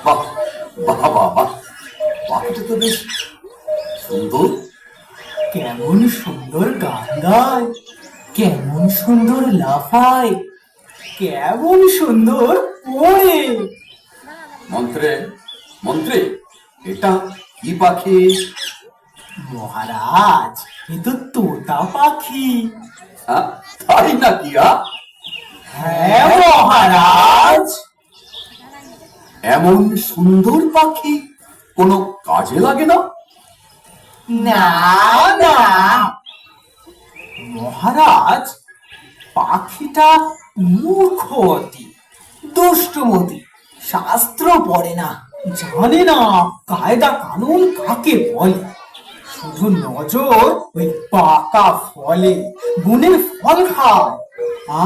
বাহ, বাহ বাহ বাহ, পাখিটা তো বেশ সুন্দর। কেমন সুন্দর গান গায়, কেমন সুন্দর লাফায়, কেমন সুন্দর ওড়ে। মন্ত্রে মন্ত্রী, এটা কি পাখি? মহারাজ, এ তো তোতা পাখি। হ্যাঁ, তাই নাকি? হ্যাঁ মহারাজ। এমন সুন্দর পাখি কোনো কাজে লাগে না? না না মহারাজ, পাখিটা মূর্খবতী, দুষ্টমতি, শাস্ত্র পড়ে না, জানে না কায়দা কানুন কাকে বলে। শুধু নজর ওই পাকা ফলে, গুণের ফল খায়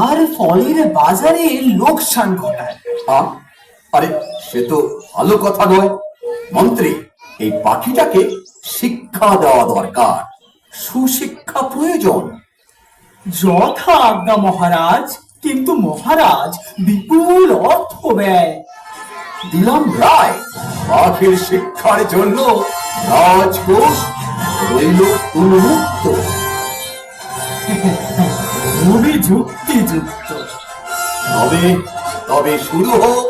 আর ফলের বাজারে লোকসান ঘটায়। আরে, সে তো ভালো কথা নয়। মন্ত্রী, এই পাখিটাকে শিক্ষা দেওয়া দরকার, সুশিক্ষা প্রয়োজন। যথা আজ্ঞা মহারাজ, কিন্তু মহারাজ বিপুল অর্থ ব্যয়। দিলাম রায়, পাখির শিক্ষার জন্য রাজকোষ রইল উন্মুক্ত। খুবই যুক্তিযুক্ত। তবে তবে শুরু হোক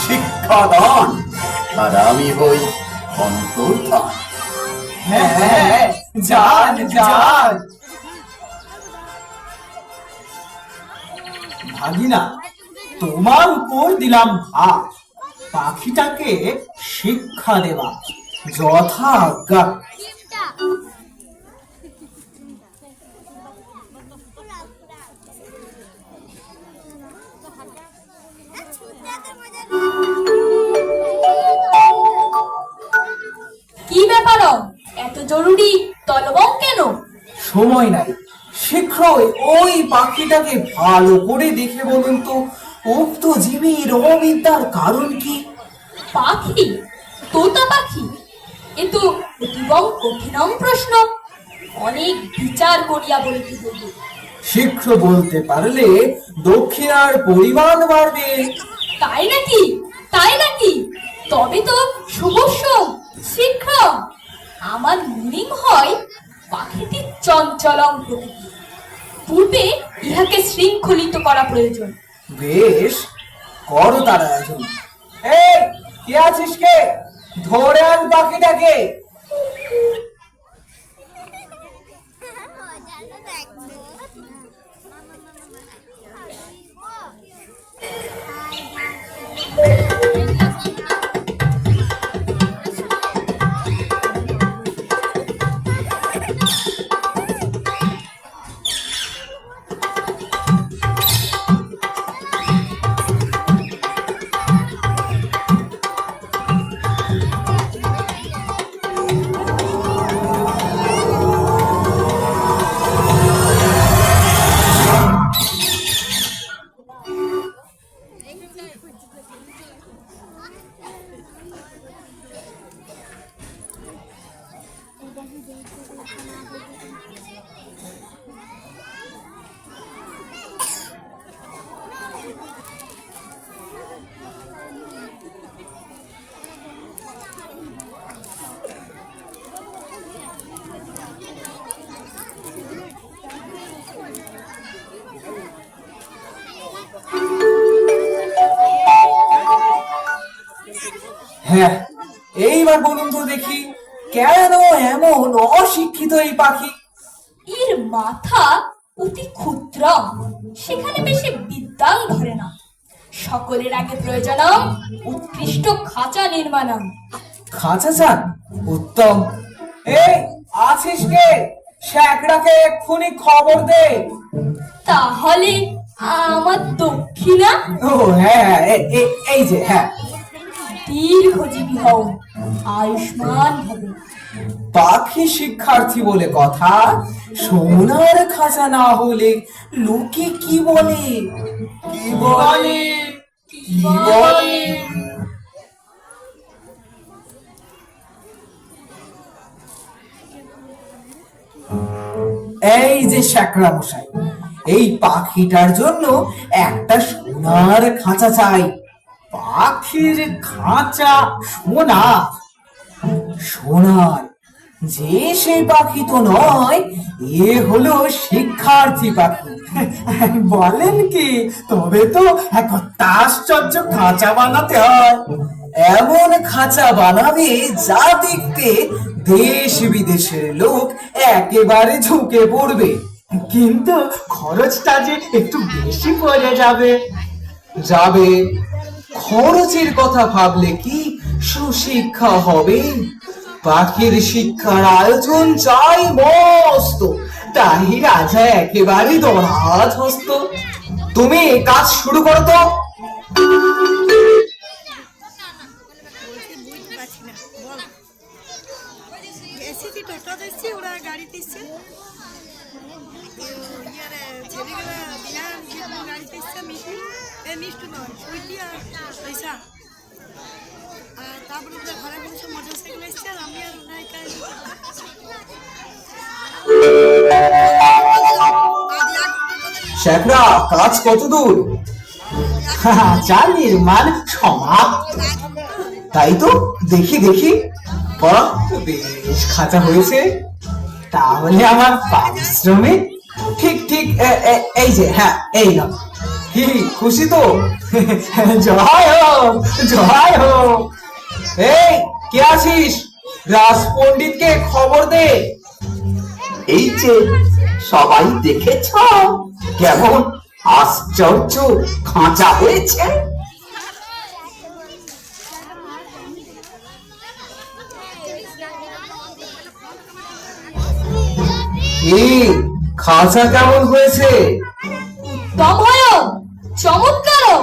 শিক্ষাদান, আর আমি হই অন্তর্ধান। হ্যাঁ, যান যান। ভাগিনা, তোমার উপর দিলাম ভার, পাখিটাকে শিক্ষা দেবা। যথা আজ্ঞা। কি ব্যাপার, এত জরুরি তলবং কেন? সময় নাই, শীঘ্রই ওই পাখিটাকে ভালো করে দেখে বলুন তো, উক্ত জীবীর অবিদ্যার কারণ কি? পাখি? তোতা পাখি? এ তো অতিবং কঠিনম প্রশ্ন, অনেক বিচার করিয়া বলিতে হইবে। শীঘ্র বলতে পারলে দক্ষিণার পরিমাণ বাড়বে। তাই নাকি? তাই নাকি? তবে তো শুভস্য, শীঘ্র। আমার মিনিং হয় পাখিটি চঞ্চলং প্রকৃতি, পূর্বে ইহাকে শৃঙ্খলিত করা প্রয়োজন। বেশ, করো তার আয়োজন। এই, কে আছিস কে? ধরে আন পাখিটাকে। হ্যাঁ, এইবার বলুন তো দেখি, কেন এমন অশিক্ষিত এই পাখি? এর মাথা অতি ক্ষুদ্র, সেখানে বেশি বিদ্যাং ধরে না। সকলের আগে প্রয়োজন উৎকৃষ্ট খাঁচা নির্মাণম। খাঁচা চান? উত্তম। এই, আছিস কে? শ্যাকড়াকে এক্ষুনি খবর দে। তাহলে আমার দক্ষিণা? ও হ্যাঁ, এই যে, হ্যাঁ। দীর্ঘজীবী হও, আয়ুষ্মান হবে। পাখি শিক্ষার্থী বলে কথা, সোনার খাঁচা না হলে লোকে কি বলে? কি বলে? কি বলে? এই যে শ্যাকরা মশাই, এই পাখিটার জন্য একটা সোনার খাঁচা চাই। পাখির খাঁচা সোনার, সোনার যে সে পাখি তো নয়, এ হলো শিক্ষার্থী পাখি। বলেন কি? তবে তো এক আশ্চর্য খাঁচা বানাতে হয়। এমন খাঁচা বানাবে যা দেখতে দেশ বিদেশের লোক একেবারে ঝুঁকে পড়বে, কিন্তু খরচটা যে একটু বেশি পড়ে যাবে। যাবে, খরচের কথা ভাবলে কি সুশিক্ষা হবে? পাখির শিক্ষার আয়োজন চাই মস্ত, তাই রাজা একেবারে ধরাধস্ত। তুমি কাজ শুরু করো তো। বুঝতে পারছি না, বল। এসেছি, টোটোতে এসেছি, ওরা গাড়িতে এসছে। ছেলেগুলো বিহার গাড়িতে এসছে, মিষ্টি মিষ্টি নয়, সুইটি আর পয়সা। আর তারপরে ওদের ঘরে বলছে মোটর সাইকেল এসছে, আর আমি আর শেখরা, কাজ কত দূর? যা নির্মাণ সমাপ্ত। তাই তো, দেখি দেখি। বাহ, বেশ খাঁচা হয়েছে। তাহলে আমার পারিশ্রমিক ঠিক ঠিক এই যে, হ্যাঁ এই না। কি খুশি তো? জয় হোক, জয় হোক। এই কে আছিস? রাজ পণ্ডিতকে খবর দে। এই যে সবাই দেখেছ কেমন আশ্চর্য খাঁচা হয়েছে? এই খাঁচা কেমন হয়েছে? দময়ম, চমৎকার।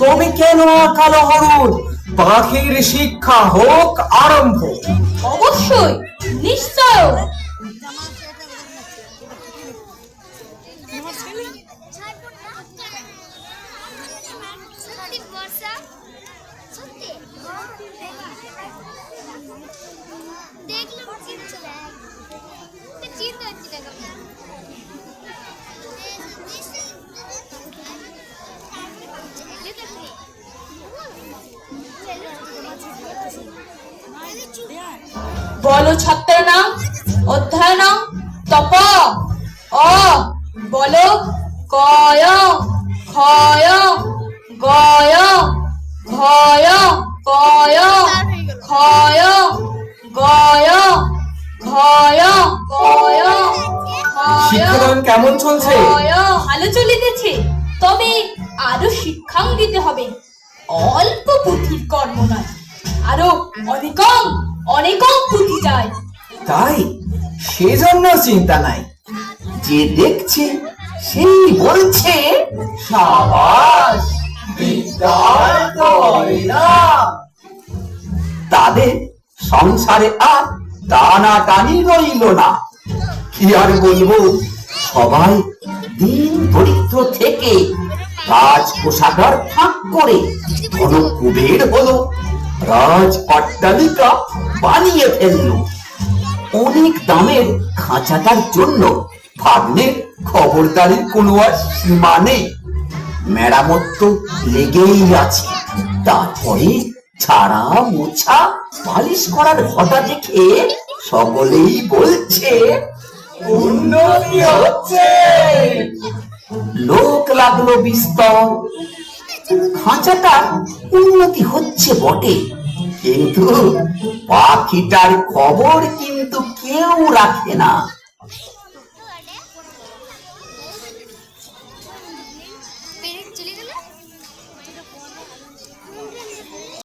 তবে কেন কালো হরুদ? পাখির শিক্ষা হোক আরম্ভ। অবশ্যই, নিশ্চয়। বলো ছাত্র নাম, অধ্যায় নাম, তপ। অ বলো কয়, ক্ষয়, গয়, ঘয়, কয়, ক্ষয়, গয়, ঘয়, কয়, শিক্ষাদান কেমন চলছে? ভালো চলিতেছে, তবে আরো শিক্ষাং দিতে হবে। অল্প পুঁথির কর্ম নয়, আরো অনেকম অনেকম পুঁথি যায়। তাই সেজন্য চিন্তা নাই। যে দেখছে সেই বলছে সাবাস, বিদ্যার তরে না। তাদের সংসারে আর টানাটানি রইল না। কি আর বলবো, সবাই দিন দরিদ্র থেকে রাজ কোষাগার ফাঁক করে কোন কুবের হলো, রাজ অট্টালিকা বানিয়ে ফেললো। অনেক দামের খাঁচাটার জন্য ভাগ্নের খবরদারির কোনো আর সীমা নেই। মেরামত তো লেগেই আছে। তারপরে ছাড়া মোছা পালিশ করার ঘটা দেখে সকলেই বলছে উন্নতি হচ্ছে। লোক লাগলো বিস্তর। খাঁচাটার উন্নতি হচ্ছে বটে, কিন্তু পাখিটার খবর কিন্তু কেউ রাখে না।